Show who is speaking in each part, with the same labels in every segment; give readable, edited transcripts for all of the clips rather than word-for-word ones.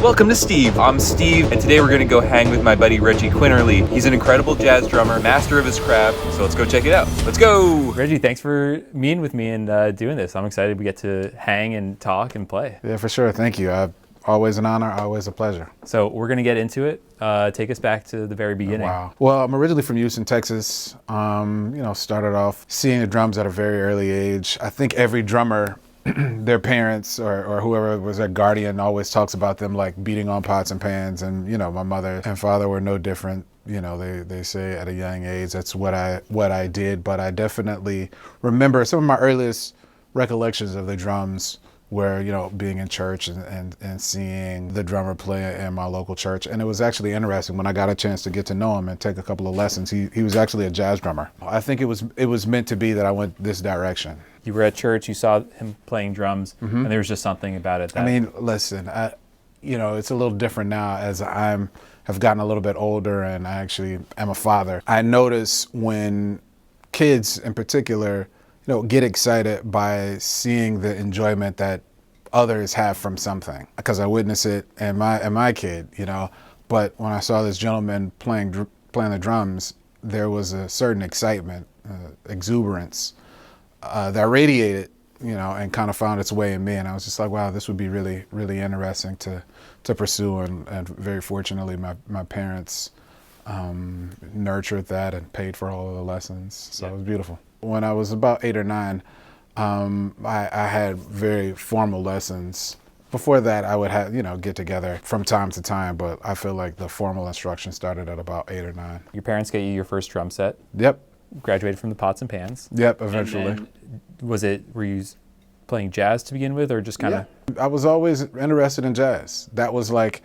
Speaker 1: Welcome to Steve. I'm Steve, and today we're going to go hang with my buddy Reggie Quinerly. He's an incredible jazz drummer, master of his craft, so let's go check it out. Let's go!
Speaker 2: Reggie, thanks for meeting with me and doing this. I'm excited we get to hang and talk and play.
Speaker 3: Yeah, for sure. Thank you. Always an honor, always a pleasure.
Speaker 2: So we're going to get into it. Take us back to the very beginning.
Speaker 3: Wow. Well, I'm originally from Houston, Texas. Started off seeing the drums at a very early age. I think every drummer, their parents or whoever was their guardian always talks about them like beating on pots and pans. And, my mother and father were no different. They say at a young age, that's what I did. But I definitely remember some of my earliest recollections of the drums were, being in church and seeing the drummer play in my local church. And it was actually interesting when I got a chance to get to know him and take a couple of lessons. He was actually a jazz drummer. I think it was meant to be that I went this direction.
Speaker 2: You were at church, you saw him playing drums, and there was just something about it that...
Speaker 3: I mean, listen, it's a little different now as have gotten a little bit older and I actually am a father. I notice when kids in particular, get excited by seeing the enjoyment that others have from something, because I witness it in my kid, But when I saw this gentleman playing the drums, there was a certain excitement, exuberance that radiated, and kind of found its way in me. And I was just like, wow, this would be really, really interesting to pursue. And very fortunately, my parents nurtured that and paid for all of the lessons. So It was beautiful. When I was about 8 or 9, I had very formal lessons. Before that, I would have, get together from time to time, but I feel like the formal instruction started at about 8 or 9.
Speaker 2: Your parents get you your first drum set.
Speaker 3: Yep.
Speaker 2: Graduated from the pots and pans.
Speaker 3: Yep, eventually.
Speaker 2: Were you playing jazz to begin with, or just kind of?
Speaker 3: Yeah. I was always interested in jazz. That was like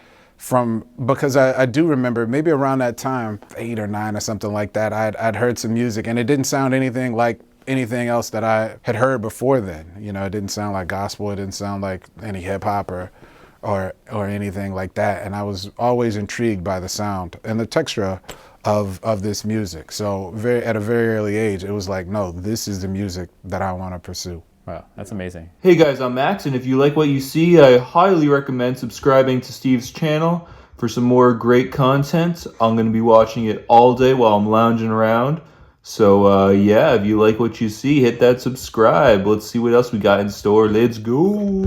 Speaker 3: because I do remember maybe around that time, 8 or 9 or something like that, I'd heard some music and it didn't sound anything like anything else that I had heard before then. It didn't sound like gospel, it didn't sound like any hip hop or anything like that. And I was always intrigued by the sound and the texture of this music. So at a very early age, it was like, no, this is the music that I want to pursue.
Speaker 2: Wow, that's amazing.
Speaker 1: Hey guys, I'm Max, and if you like what you see, I highly recommend subscribing to Steve's channel for some more great content. I'm going to be watching it all day while I'm lounging around. So if you like what you see, hit that subscribe. Let's see what else we got in store. Let's go.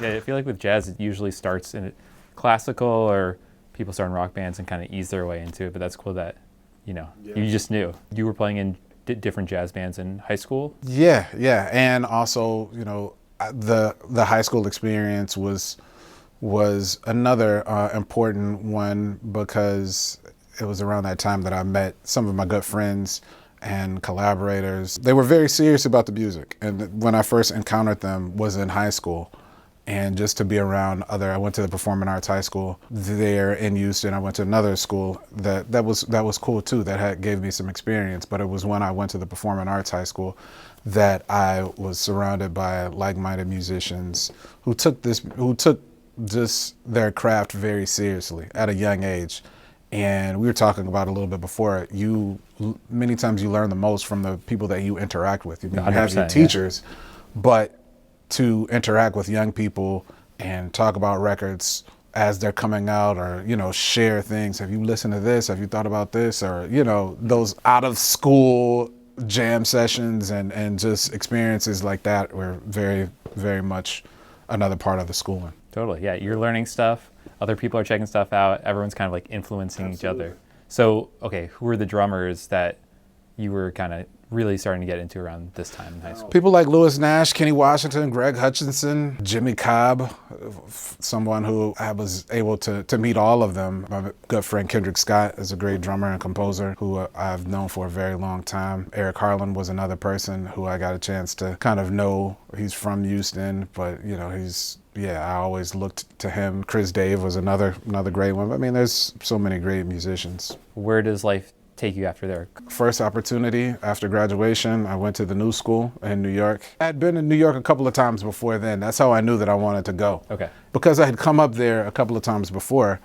Speaker 2: Yeah, I feel like with jazz, it usually starts in classical, or people start in rock bands and kind of ease their way into it. But that's cool that, you just knew. You were playing in different jazz bands in high school?
Speaker 3: Yeah. And also, the high school experience was another important one, because it was around that time that I met some of my good friends and collaborators. They were very serious about the music. And when I first encountered them was in high school. And just to be around I went to the Performing Arts High School there in Houston. I went to another school that was cool too, that gave me some experience. But it was when I went to the Performing Arts High School that I was surrounded by like-minded musicians who took just their craft very seriously at a young age. And we were talking about a little bit before, many times you learn the most from the people that you interact with. You have your teachers, but to interact with young people and talk about records as they're coming out, or, share things. Have you listened to this? Have you thought about this? Or, those out of school jam sessions and just experiences like that were very, very much another part of the schooling.
Speaker 2: Totally, yeah. You're learning stuff. Other people are checking stuff out. Everyone's kind of like influencing each other. So, okay, who were the drummers that you were kind of really starting to get into around this time in high school?
Speaker 3: People like Lewis Nash, Kenny Washington, Greg Hutchinson, Jimmy Cobb, someone who I was able to meet all of them. My good friend Kendrick Scott is a great drummer and composer who I've known for a very long time. Eric Harlan was another person who I got a chance to kind of know. He's from Houston, but I always looked to him. Chris Dave was another great one. I mean, there's so many great musicians.
Speaker 2: Where does life take you after there?
Speaker 3: First opportunity after graduation, I went to the New School in New York. I had been in New York a couple of times before then. That's how I knew that I wanted to go.
Speaker 2: Okay.
Speaker 3: Because I had come up there a couple of times before,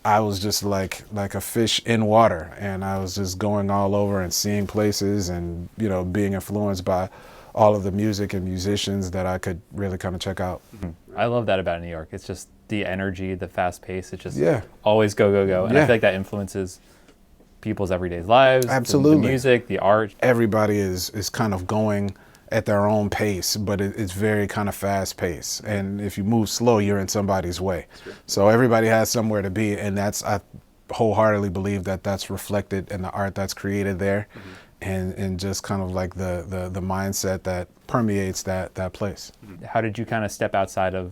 Speaker 3: I was just like a fish in water, and I was just going all over and seeing places and, being influenced by all of the music and musicians that I could really kind of check out.
Speaker 2: Mm-hmm. I love that about New York. It's just the energy, the fast pace. It's just
Speaker 3: Yeah.
Speaker 2: always go, go, go. And I
Speaker 3: Yeah.
Speaker 2: feel like that influences people's everyday lives.
Speaker 3: Absolutely.
Speaker 2: The music, the art.
Speaker 3: Everybody is kind of going at their own pace, but it's very kind of fast paced. And if you move slow, you're in somebody's way. So everybody has somewhere to be, and I wholeheartedly believe that that's reflected in the art that's created there, and just kind of like the mindset that permeates that place.
Speaker 2: How did you kind of step outside of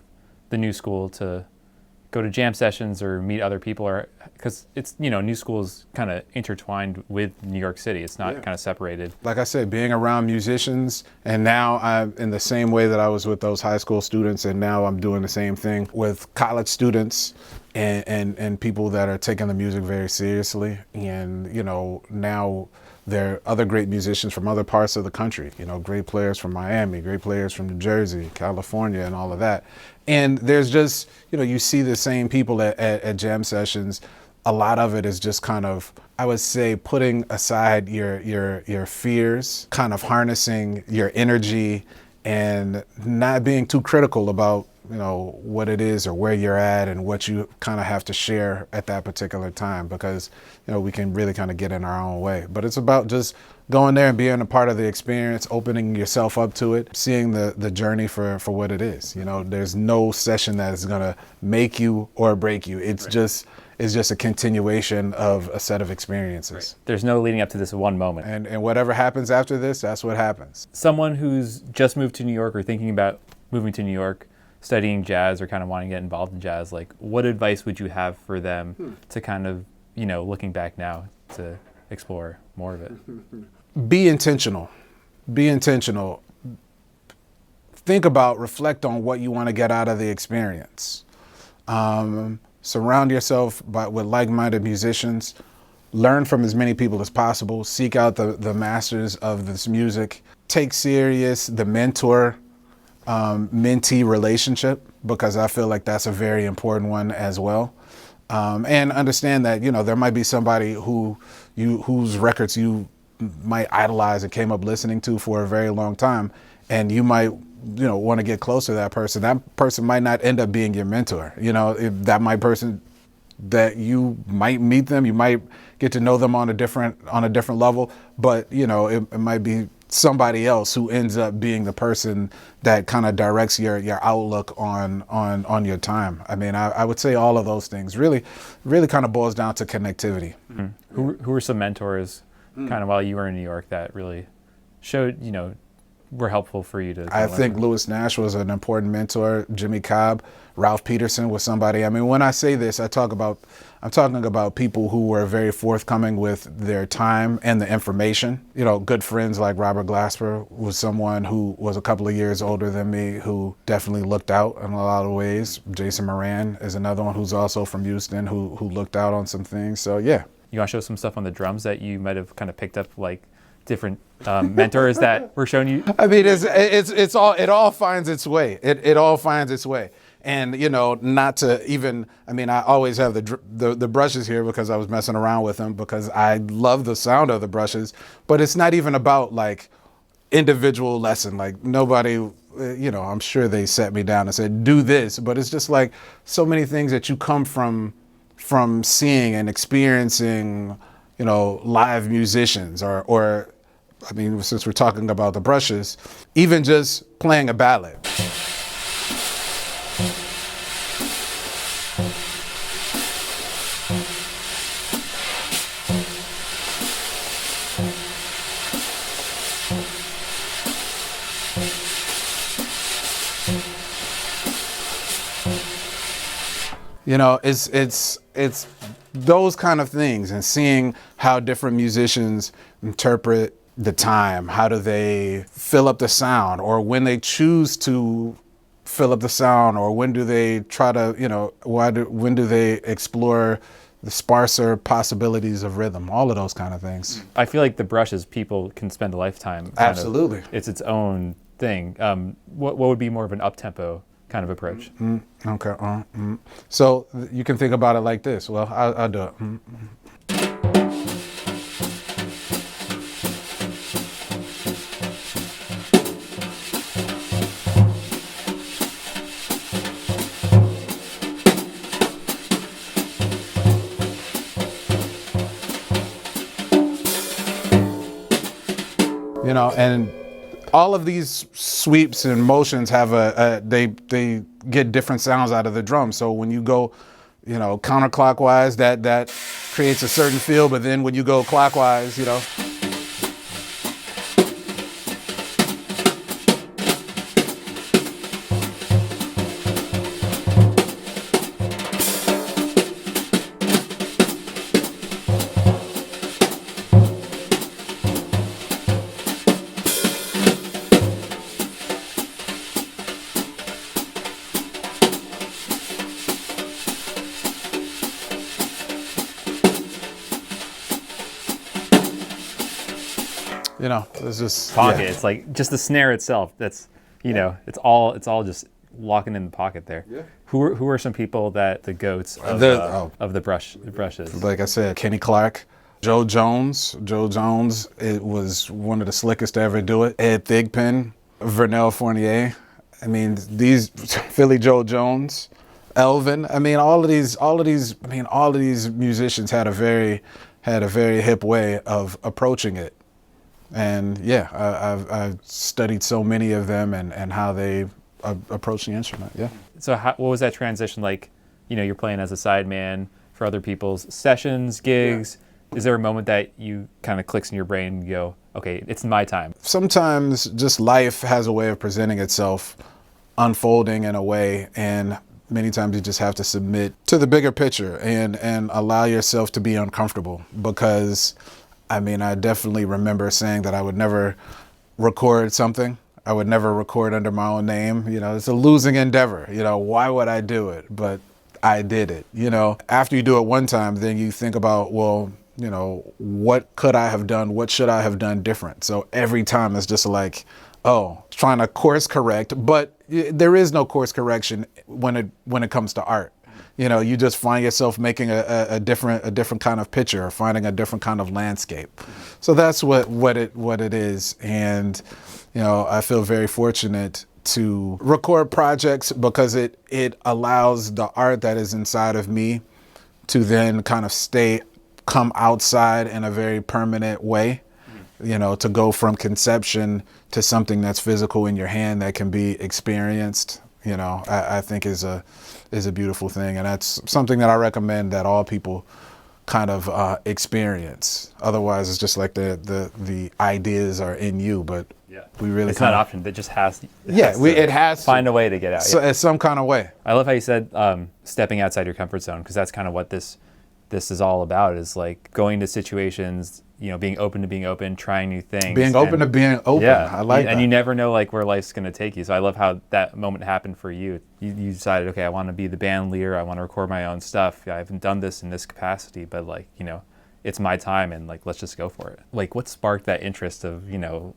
Speaker 2: the new school to go to jam sessions or meet other people? Or because it's, new school is kind of intertwined with New York City. It's not kind of separated.
Speaker 3: Like I said, being around musicians, and now I'm in the same way that I was with those high school students, and now I'm doing the same thing with college students and people that are taking the music very seriously. And, now there are other great musicians from other parts of the country, great players from Miami, great players from New Jersey, California, and all of that. And there's just, you see the same people at jam sessions. A lot of it is just kind of, I would say, putting aside your fears, kind of harnessing your energy and not being too critical about, what it is or where you're at and what you kind of have to share at that particular time, because, we can really kind of get in our own way. But it's about just going there and being a part of the experience, opening yourself up to it, seeing the journey for what it is. There's no session that is going to make you or break you. It's just a continuation of a set of experiences.
Speaker 2: There's no leading up to this one moment.
Speaker 3: And whatever happens after this, that's what happens.
Speaker 2: Someone who's just moved to New York or thinking about moving to New York, studying jazz or kind of wanting to get involved in jazz, like what advice would you have for them to kind of, looking back now, to explore more of it?
Speaker 3: Be intentional. Be intentional. Think about, reflect on what you want to get out of the experience. Surround yourself with like-minded musicians. Learn from as many people as possible. Seek out the masters of this music. Take serious the mentee relationship, because I feel like that's a very important one as well. And understand that, there might be somebody whose records you might idolize and came up listening to for a very long time, and you might want to get close to that person. That person might not end up being your mentor. Person that you might meet them, you might get to know them on a different level, but it might be somebody else who ends up being the person that kind of directs your outlook on your time. I mean, I would say all of those things really kind of boils down to connectivity.
Speaker 2: Mm-hmm. Who were some mentors kind of while you were in New York that really showed, were helpable for you to?
Speaker 3: I think Louis Nash was an important mentor. Jimmy Cobb, Ralph Peterson was somebody. I mean, when I say this, I'm talking about people who were very forthcoming with their time and the information. Good friends like Robert Glasper was someone who was a couple of years older than me, who definitely looked out in a lot of ways. Jason Moran is another one who's also from Houston, who looked out on some things. So yeah.
Speaker 2: You want to show some stuff on the drums that you might have kind of picked up, like different mentors that were showing you?
Speaker 3: I mean, it all finds its way. It all finds its way. And, not to even, I mean, I always have the brushes here because I was messing around with them, because I love the sound of the brushes, but it's not even about like individual lesson. Like nobody, I'm sure they sat me down and said, do this, but it's just like so many things that you come from seeing and experiencing, live musicians or I mean, since we're talking about the brushes, even just playing a ballad. It's those kind of things, and seeing how different musicians interpret the time. How do they fill up the sound, or when they choose to fill up the sound, or when do they try to, when do they explore the sparser possibilities of rhythm, all of those kind of things.
Speaker 2: I feel like the brushes, people can spend a lifetime.
Speaker 3: Absolutely.
Speaker 2: It's its own thing. What would be more of an up-tempo kind of approach?
Speaker 3: Okay. So you can think about it like this. Well, I'll do it. you know, and all of these sweeps and motions have they get different sounds out of the drum. So when you go, you know, counterclockwise, that creates a certain feel, but then when you go clockwise, you know. You know, it's just
Speaker 2: Pocket.
Speaker 3: yeah.
Speaker 2: It's like just the snare itself. That's, you know, it's all just locking in the pocket there.
Speaker 3: Yeah.
Speaker 2: Who are some people that the goats of the brushes?
Speaker 3: Like I said, Kenny Clark, Joe Jones. Joe Jones, it was one of the slickest to ever do it. Ed Thigpen, Vernell Fournier. I mean, these Philly Joe Jones, Elvin. I mean, all of these musicians had a very hip way of approaching it. And yeah, I've studied so many of them and how they approach the instrument. Yeah.
Speaker 2: So what was that transition like? You know, you're playing as a sideman for other people's sessions, gigs. Yeah. Is there a moment that you kind of clicks in your brain and you go, okay, it's my time?
Speaker 3: Sometimes just life has a way of presenting itself, unfolding in a way, and many times you just have to submit to the bigger picture and allow yourself to be uncomfortable. Because I mean, I definitely remember saying that I would never record something. I would never record under my own name. You know, it's a losing endeavor. You know, why would I do it? But I did it. You know, after you do it one time, then you think about, well, you know, what could I have done? What should I have done different? So every time it's just like, oh, trying to course correct. But there is no course correction when it comes to art. You know, you just find yourself making a different kind of picture, or finding a different kind of landscape. So that's what it is. And, you know, I feel very fortunate to record projects because it allows the art that is inside of me to then kind of come outside in a very permanent way. You know, to go from conception to something that's physical in your hand that can be experienced, you know, I think is a beautiful thing. And that's something that I recommend that all people kind of experience. Otherwise, it's just like the ideas are in you, but we really
Speaker 2: it's not an option. It just has.
Speaker 3: It has to
Speaker 2: find a way to get out.
Speaker 3: So, some kind of way.
Speaker 2: I love how you said stepping outside your comfort zone, because that's kind of what this is all about. Is like going to situations, you know, being open to being open, trying new things.
Speaker 3: Being open to being open.
Speaker 2: Yeah,
Speaker 3: I like that.
Speaker 2: And you never know like where life's going to take you. So I love how that moment happened for you. You decided, okay, I want to be the band leader. I want to record my own stuff. Yeah, I haven't done this in this capacity, but like, you know, it's my time and like, let's just go for it. Like what sparked that interest of, you know,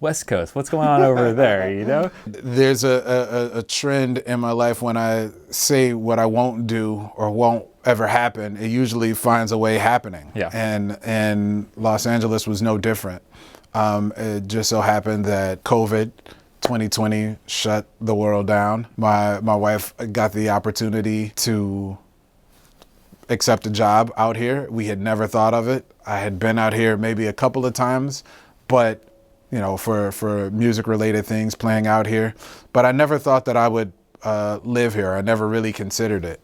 Speaker 2: West Coast, what's going on over there, you know?
Speaker 3: There's a trend in my life when I say what I won't do or won't ever happen, it usually finds a way happening.
Speaker 2: Yeah.
Speaker 3: And Los Angeles was no different. It just so happened that COVID 2020 shut the world down. My wife got the opportunity to accept a job out here. We had never thought of it. I had been out here maybe a couple of times, but you know, for music related things, playing out here. But I never thought that I would live here. I never really considered it.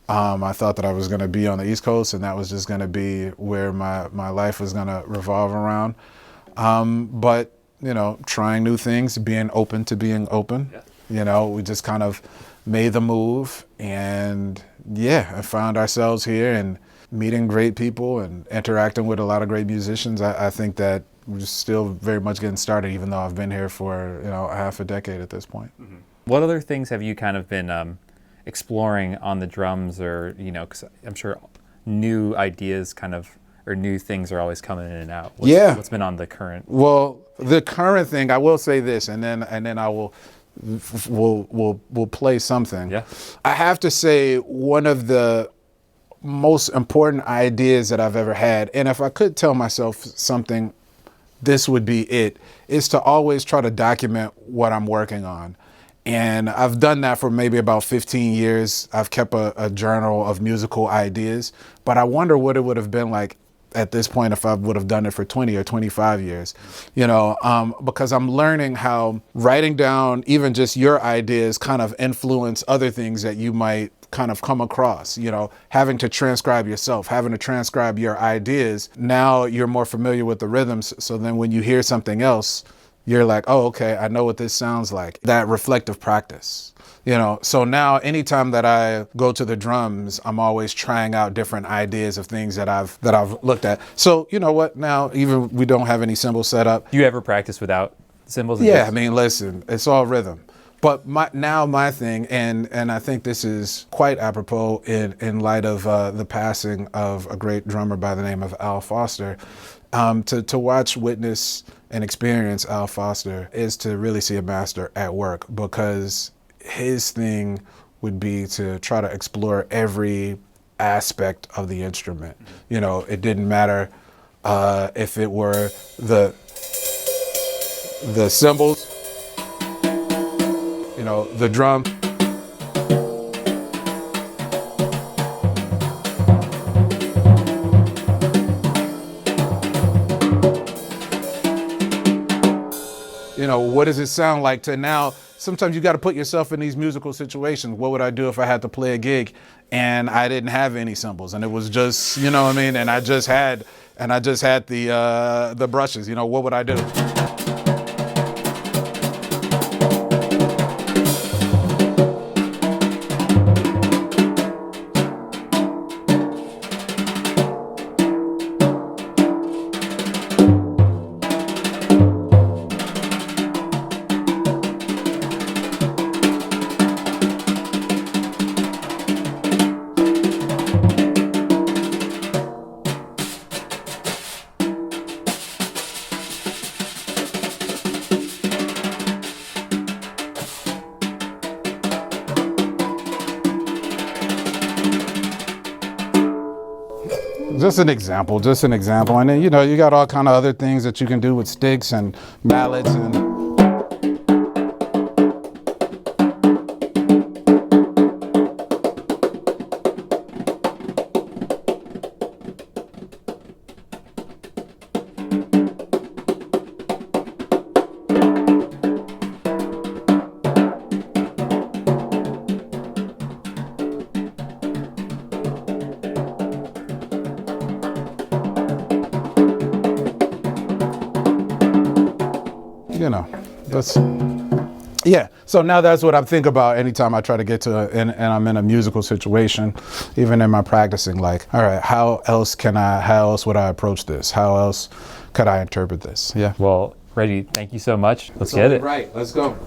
Speaker 3: I thought that I was going to be on the East Coast and that was just going to be where my life was going to revolve around. But, you know, trying new things, being open to being open, you know, we just kind of made the move and I found ourselves here and meeting great people and interacting with a lot of great musicians. I think that we're just still very much getting started, even though I've been here for, you know, a half a decade at this point.
Speaker 2: Mm-hmm. What other things have you kind of been exploring on the drums, or, you know, because I'm sure new ideas kind of, or new things are always coming in and out. What's been on the current?
Speaker 3: Well, the current thing, I will say this, and then I we'll play something.
Speaker 2: Yeah.
Speaker 3: I have to say one of the most important ideas that I've ever had, and if I could tell myself something, this would be it, is to always try to document what I'm working on. And I've done that for maybe about 15 years. I've kept a journal of musical ideas, but I wonder what it would have been like at this point if I would have done it for 20 or 25 years, because I'm learning how writing down even just your ideas kind of influence other things that you might kind of come across, having to transcribe yourself, having to transcribe your ideas. Now you're more familiar with the rhythms. So then when you hear something else, you're like, oh, okay, I know what this sounds like. That reflective practice. So now anytime that I go to the drums, I'm always trying out different ideas of things that I've looked at. So you know what? Now even we don't have any cymbals set up.
Speaker 2: Do you ever practice without cymbals?
Speaker 3: Yeah, I mean, listen, it's all rhythm. But my thing, and I think this is quite apropos in light of the passing of a great drummer by the name of Al Foster, to watch, witness, and experience Al Foster is to really see a master at work, because his thing would be to try to explore every aspect of the instrument. It didn't matter if it were the cymbals, the drum. What does it sound like to now? Sometimes you got to put yourself in these musical situations. What would I do if I had to play a gig and I didn't have any cymbals and it was just, and I just had the brushes, what would I do? Just an example. And then, you got all kind of other things that you can do with sticks and mallets and... So now that's what I think about anytime I try to get to and I'm in a musical situation, even in my practicing, like, all right, how else would I approach this? How else could I interpret this? Yeah.
Speaker 2: Well, Reggie, thank you so much. Let's get it.
Speaker 3: Right. Let's go.